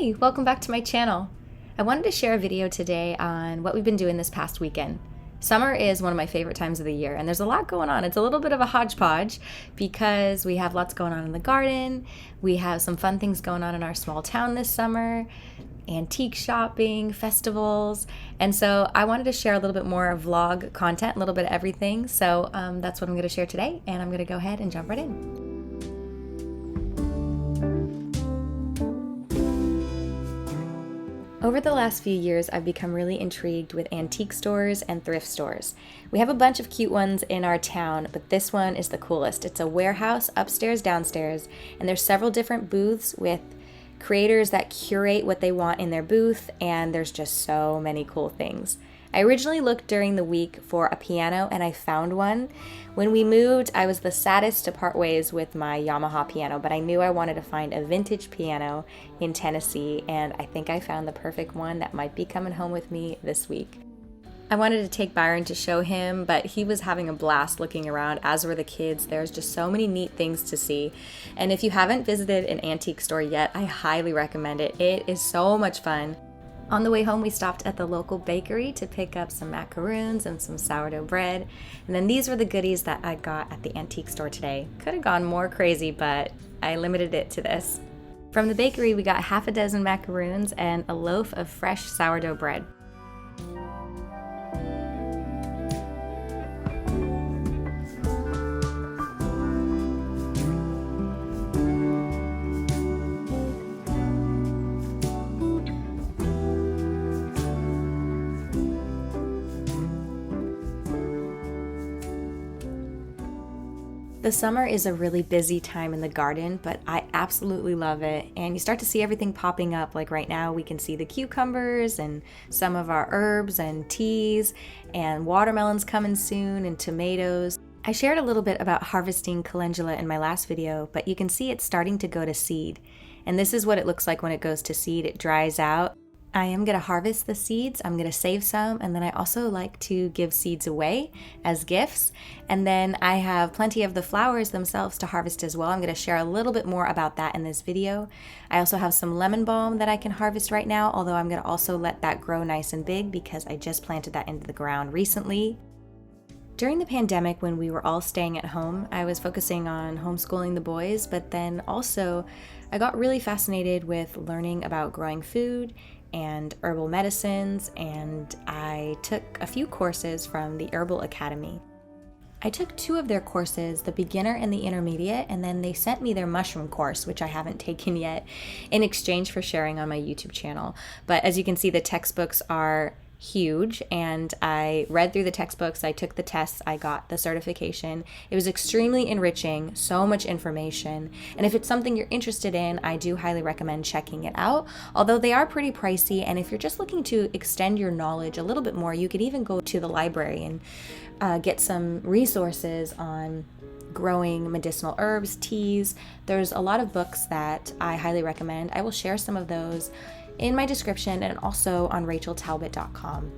Hey, welcome back to my channel. I wanted to share a video today on what we've been doing this past weekend. Summer is one of my favorite times of the year, and there's a lot going on. It's a little bit of a hodgepodge because we have lots going on in the garden. We have some fun things going on in our small town this summer, antique shopping, festivals, and so I wanted to share a little bit more vlog content, a little bit of everything. So that's what I'm going to share today, and I'm going to go ahead and jump right in. Over the last few years, I've become really intrigued with antique stores and thrift stores. We have a bunch of cute ones in our town, but this one is the coolest. It's a warehouse upstairs, downstairs, and there's several different booths with creators that curate what they want in their booth, and there's just so many cool things. I originally looked during the week for a piano and I found one. When we moved, I was the saddest to part ways with my Yamaha piano, but I knew I wanted to find a vintage piano in Tennessee, and I think I found the perfect one that might be coming home with me this week. I wanted to take Byron to show him, but he was having a blast looking around, as were the kids. There's just so many neat things to see. And if you haven't visited an antique store yet, I highly recommend it. It is so much fun. On the way home, we stopped at the local bakery to pick up some macaroons and some sourdough bread. And then these were the goodies that I got at the antique store today. Could have gone more crazy, but I limited it to this. From the bakery, we got half a dozen macaroons and a loaf of fresh sourdough bread. The summer is a really busy time in the garden, but I absolutely love it. And you start to see everything popping up. Like right now, we can see the cucumbers and some of our herbs and teas, and watermelons coming soon, and tomatoes. I shared a little bit about harvesting calendula in my last video, but you can see it's starting to go to seed. And this is what it looks like when it goes to seed. It dries out. I am going to harvest the seeds, I'm going to save some, and then I also like to give seeds away as gifts. And then I have plenty of the flowers themselves to harvest as well. I'm going to share a little bit more about that in this video. I also have some lemon balm that I can harvest right now, although I'm going to also let that grow nice and big because I just planted that into the ground recently. During the pandemic, when we were all staying at home, I was focusing on homeschooling the boys, but then also I got really fascinated with learning about growing food and herbal medicines, and I took a few courses from the Herbal Academy. I took 2 of their courses, the beginner and the intermediate, and then they sent me their mushroom course, which I haven't taken yet, in exchange for sharing on my YouTube channel. But as you can see, the textbooks are huge, and I read through the textbooks, I took the tests, I got the certification. It was extremely enriching, so much information, and if it's something you're interested in, I do highly recommend checking it out, although they are pretty pricey. And if you're just looking to extend your knowledge a little bit more, you could even go to the library and get some resources on growing medicinal herbs, teas. There's a lot of books that I highly recommend. I will share some of those in my description and also on racheltalbott.com.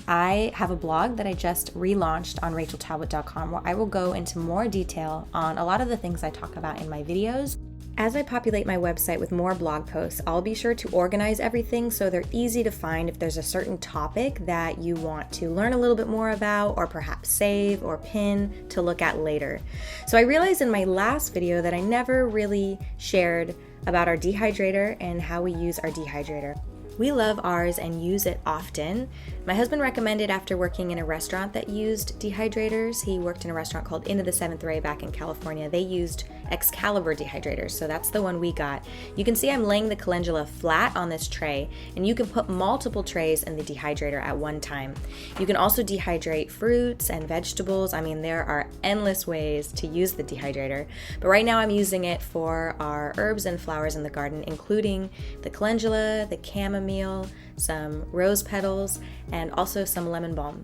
I have a blog that I just relaunched on racheltalbott.com where I will go into more detail on a lot of the things I talk about in my videos. As I populate my website with more blog posts, I'll be sure to organize everything so they're easy to find if there's a certain topic that you want to learn a little bit more about, or perhaps save or pin to look at later. So I realized in my last video that I never really shared about our dehydrator and how we use our dehydrator. We love ours and use it often. My husband recommended after working in a restaurant that used dehydrators. He worked in a restaurant called Into the Seventh Ray back in California. They used Excalibur dehydrators, so that's the one we got. You can see I'm laying the calendula flat on this tray, and you can put multiple trays in the dehydrator at one time. You can also dehydrate fruits and vegetables. I mean, there are endless ways to use the dehydrator, but right now I'm using it for our herbs and flowers in the garden, including the calendula, the chamomile, some rose petals, and also some lemon balm.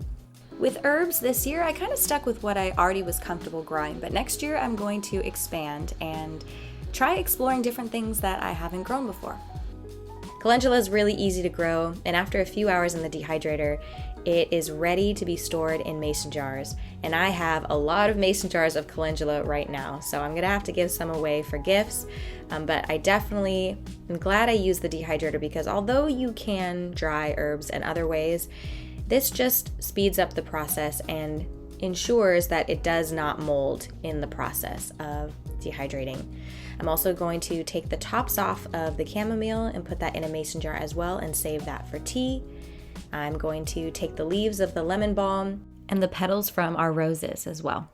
With herbs this year, I kind of stuck with what I already was comfortable growing, but next year I'm going to expand and try exploring different things that I haven't grown before. Calendula is really easy to grow, and after a few hours in the dehydrator, it is ready to be stored in mason jars. And I have a lot of mason jars of calendula right now, so I'm gonna have to give some away for gifts. But I definitely am glad I used the dehydrator, because although you can dry herbs in other ways, this just speeds up the process and ensures that it does not mold in the process of dehydrating. I'm also going to take the tops off of the chamomile and put that in a mason jar as well and save that for tea. I'm going to take the leaves of the lemon balm and the petals from our roses as well.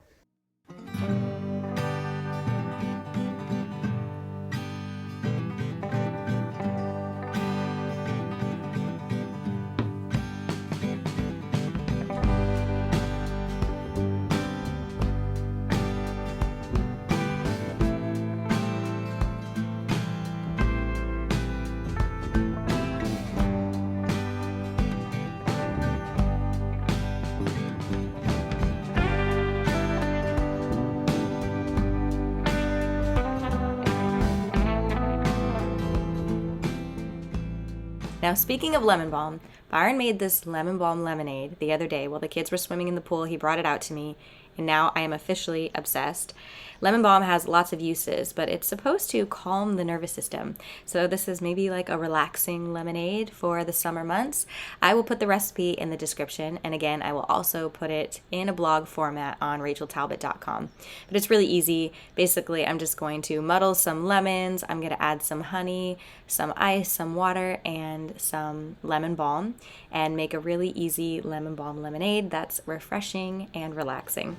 Now, speaking of lemon balm, Byron made this lemon balm lemonade the other day while the kids were swimming in the pool. He brought it out to me, and now I am officially obsessed. Lemon balm has lots of uses, but it's supposed to calm the nervous system. So this is maybe like a relaxing lemonade for the summer months. I will put the recipe in the description, and again, I will also put it in a blog format on racheltalbott.com. But it's really easy. Basically, I'm just going to muddle some lemons. I'm going to add some honey, some ice, some water, and some lemon balm, and make a really easy lemon balm lemonade that's refreshing and relaxing.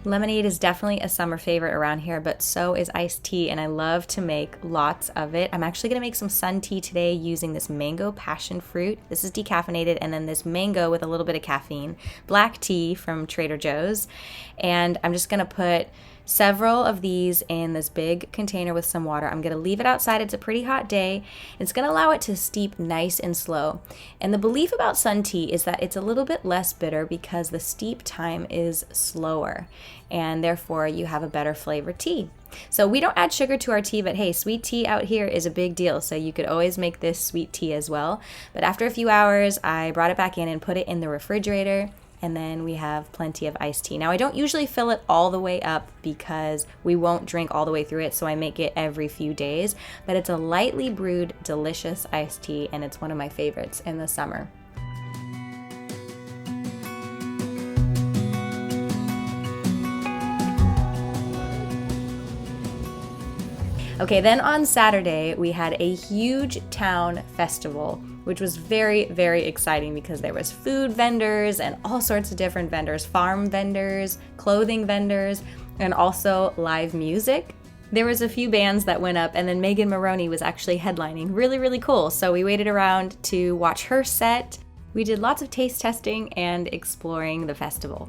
Lemonade is definitely a summer favorite around here, but so is iced tea, and I love to make lots of it. I'm actually going to make some sun tea today using this mango passion fruit. This is decaffeinated, and then this mango with a little bit of caffeine, black tea from Trader Joe's. And I'm just going to put several of these in this big container with some water. I'm going to leave it outside. It's a pretty hot day. It's going to allow it to steep nice and slow. And the belief about sun tea is that it's a little bit less bitter because the steep time is slower, and therefore you have a better flavored tea. So we don't add sugar to our tea, but hey, sweet tea out here is a big deal, so you could always make this sweet tea as well. But after a few hours, I brought it back in and put it in the refrigerator, and then we have plenty of iced tea. Now, I don't usually fill it all the way up because we won't drink all the way through it, so I make it every few days. But it's a lightly brewed, delicious iced tea, and it's one of my favorites in the summer. Okay, then on Saturday, we had a huge town festival, which was very, very exciting because there was food vendors and all sorts of different vendors, farm vendors, clothing vendors, and also live music. There was a few bands that went up, and then Megan Maroney was actually headlining. Really, really cool. So we waited around to watch her set. We did lots of taste testing and exploring the festival.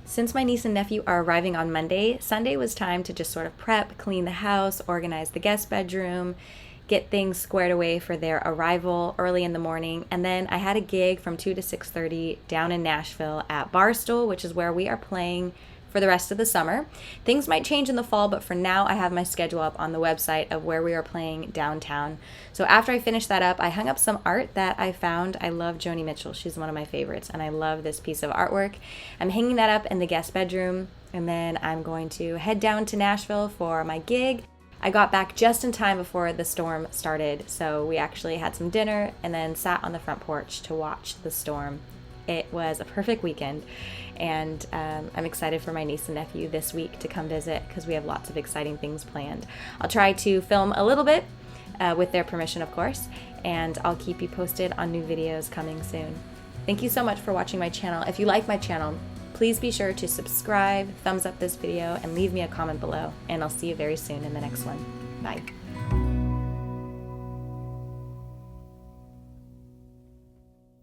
Since my niece and nephew are arriving on Monday, Sunday was time to just sort of prep, clean the house, organize the guest bedroom, get things squared away for their arrival early in the morning. And then I had a gig from 2 to 6:30 down in Nashville at Barstool, which is where we are playing for the rest of the summer. Things might change in the fall, but for now I have my schedule up on the website of where we are playing downtown. So after I finish that up, I hung up some art that I found. I love Joni Mitchell. She's one of my favorites, and I love this piece of artwork. I'm hanging that up in the guest bedroom, and then I'm going to head down to Nashville for my gig. I got back just in time before the storm started, so we actually had some dinner and then sat on the front porch to watch the storm. It was a perfect weekend, and I'm excited for my niece and nephew this week to come visit because we have lots of exciting things planned. I'll try to film a little bit with their permission, of course, and I'll keep you posted on new videos coming soon. Thank you so much for watching my channel. If you like my channel, please be sure to subscribe, thumbs up this video, and leave me a comment below, and I'll see you very soon in the next one. Bye.